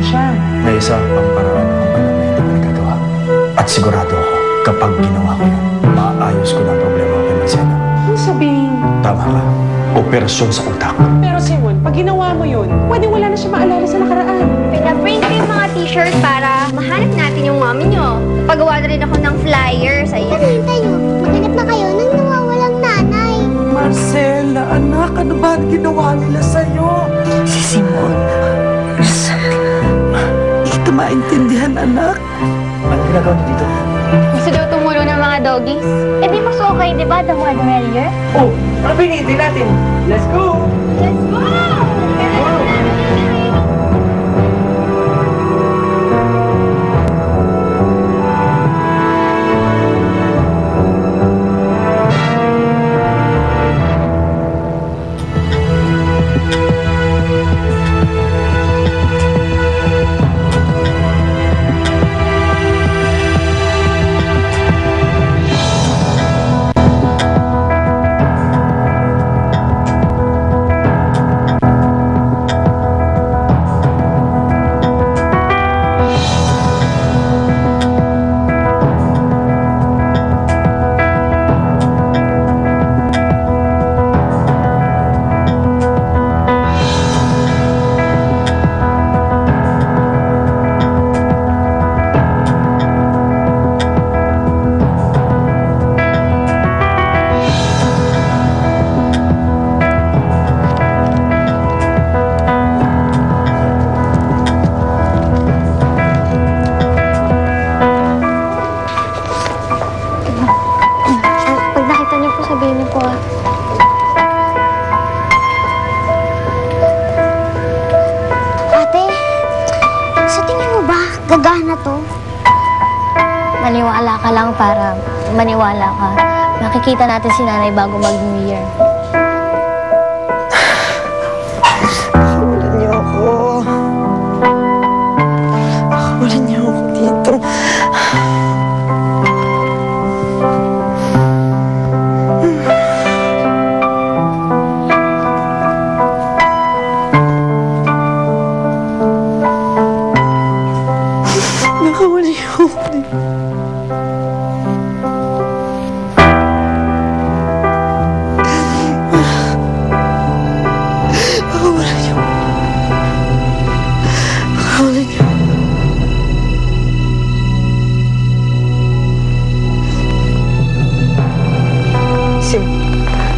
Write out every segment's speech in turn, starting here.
siya. May isa pang paraan akong alam na hindi ko nagagawa. At sigurado ako, kapag ginawa ko yun, maayos ko na ang problema ko kay Marcelo. Ano sabihin? Tama ka. Operasyon sa utak. Pero Simon, pag ginawa mo yun, pwede wala na siya maalala sa nakaraan. Pinaprint ko yung mga t-shirt para mahanap natin yung mommy nyo. Pagawa na rin ako ng flyer sa iyo. Hintay nyo, maghanap na kayo ng nawawalang nanay. Marcela, anak, ano ba ang ginawa nila sa'yo? Si Simon. Hindi kita maintindihan, anak. Ano ginagawa niyo dito? Gusto daw tumulong ng mga doggies. Eh di mas okay, di ba? The more the merrier. Oh, ano pinintay natin? Let's go! Let's go! Pag nakita niyo po, sabihin niyo po ah. Ate, sa tingin mo ba, gagana to? Maniwala ka lang para maniwala ka. Nakikita natin si nanay bago mag-New Year. Wala niyo ako. Wala niyo ako dito. Nakawala niyo ako dito. Nakawala niyo. Nakawala niyo.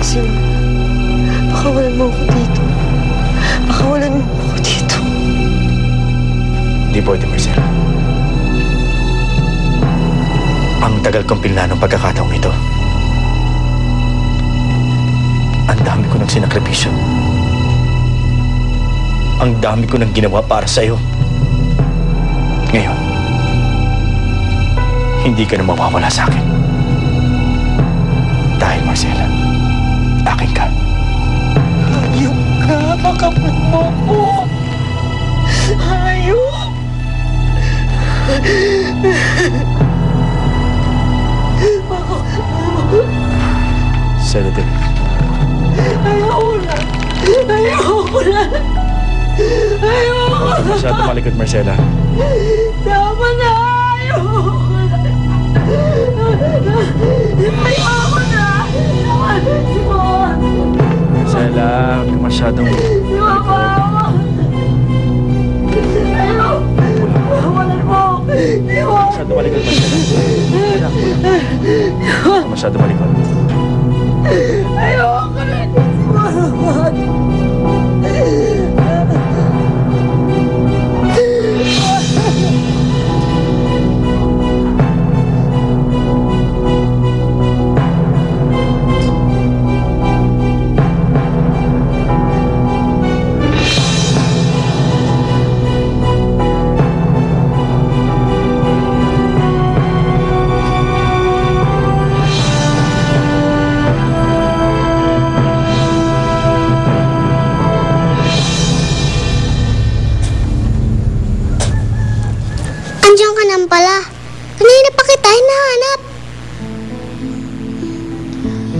Sim, pakawalan mo ako dito. Pakawalan mo ako dito. Hindi pwede, Marcela. Ang tagal kong pinlanong pagkakataong ito. Ang dami ko ng sinakripisyo. Ang dami ko ng ginawa para sa'yo. Ngayon, hindi ka na mawawala sa akin. Dahil, Marcela, akin ka. Hayop ka, makapit mo ko. Hayop. Senator, Ayoko na. Ayoko na. Ayoko huwag ka masyado malikot, Marcela. Tama na. Ayoko na. Ayoko na. Simon. Marcela, huwag ka masyadong... Mama. Ayoko. Pakawalan mo. Simon. Masyado malikot, Marcela. Huwag ka masyado malikot. Ayoko na. Simon. Andiyan ka naman pala. Kanina pa kita hinahanap.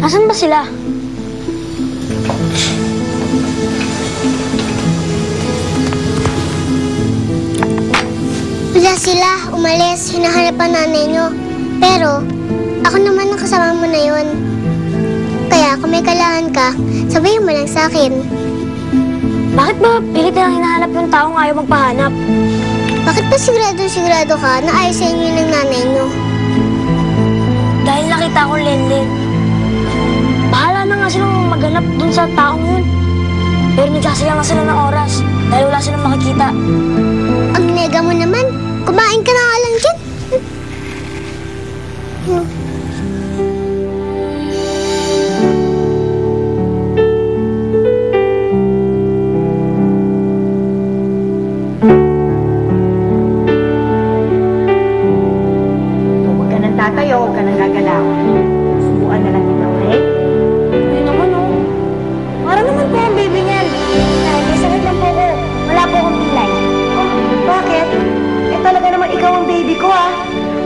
Nasaan ba sila? ka umalis, hinahanap ang nanay niyo. Pero, ako naman ang kasama mo na yun. Kaya kung may kailangan ka, sabihin mo lang sa akin. Bakit ba pilit na lang hinahanap yung taong ayaw magpahanap? Bakit ba sigurado ka na ayos sa inyo ng nanay niyo? Dahil nakita ko Lenlen. Bahala na nga silang maghanap dun sa taong yun. Pero nagsasayang nga sila ng oras dahil wala silang makikita. Ang nega mo naman, kumain ka na nga lang dyan. Huwag ka nang tatayo, huwag ka nang gagalaw. Subuan na lang kita, okay? Ay naman oh. Para naman po ang baby niyan. Dahil may sakit lang po ko. Wala po akong pilay. Bakit? Eh talaga naman ikaw ang baby ko, ah.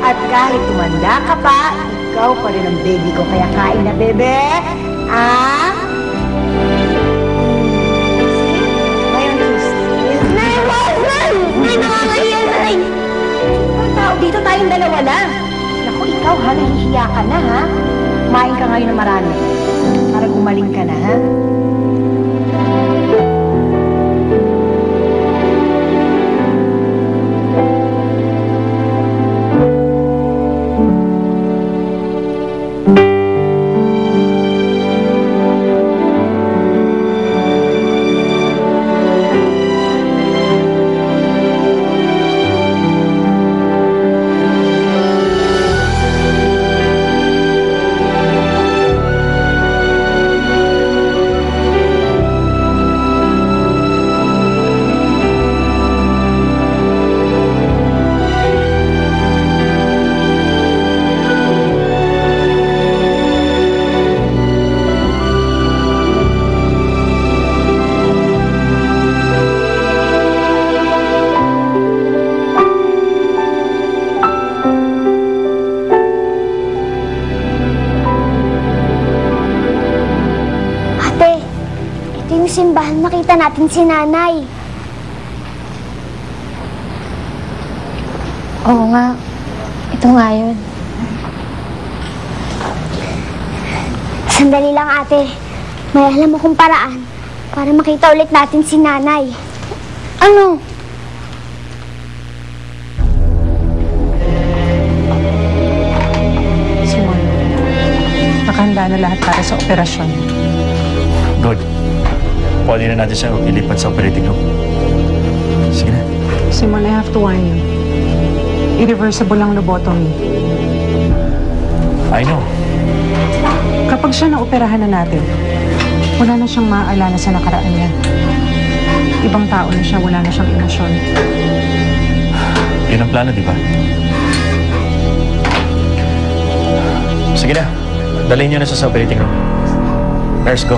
At kahit tumanda ka pa, ikaw pa rin ang baby ko. Kaya kain na, bebe. Ah? Ngayon, Christine. Nay, wag! Nay, nakakahiya, Nay! Ang tao dito, tayong dalawa lang. Naku, ikaw ha, nahihiya ka na ha. Kumain ka ngayon ng marami. Para gumaling ka na ha. Ate, ito yung simbahan makita natin si nanay. Oo nga. Ito nga yun. Sandali lang, ate. May alam akong paraan para makita ulit natin si nanay. Ano? Simon, nakahanda na lahat para sa operasyon. Good. Pwede na natin siya ilipat sa operating room. Sige na. Simon, I have to warn you. Irreversible ang lobotomy. I know. Kapag siya naoperahan na natin, wala na siyang maaalala sa nakaraan niya. Ibang tao na siya, wala na siyang emosyon. Yun ang plano, di ba? Sige na. Dalhin niyo na siya sa operating room. Nurse, go.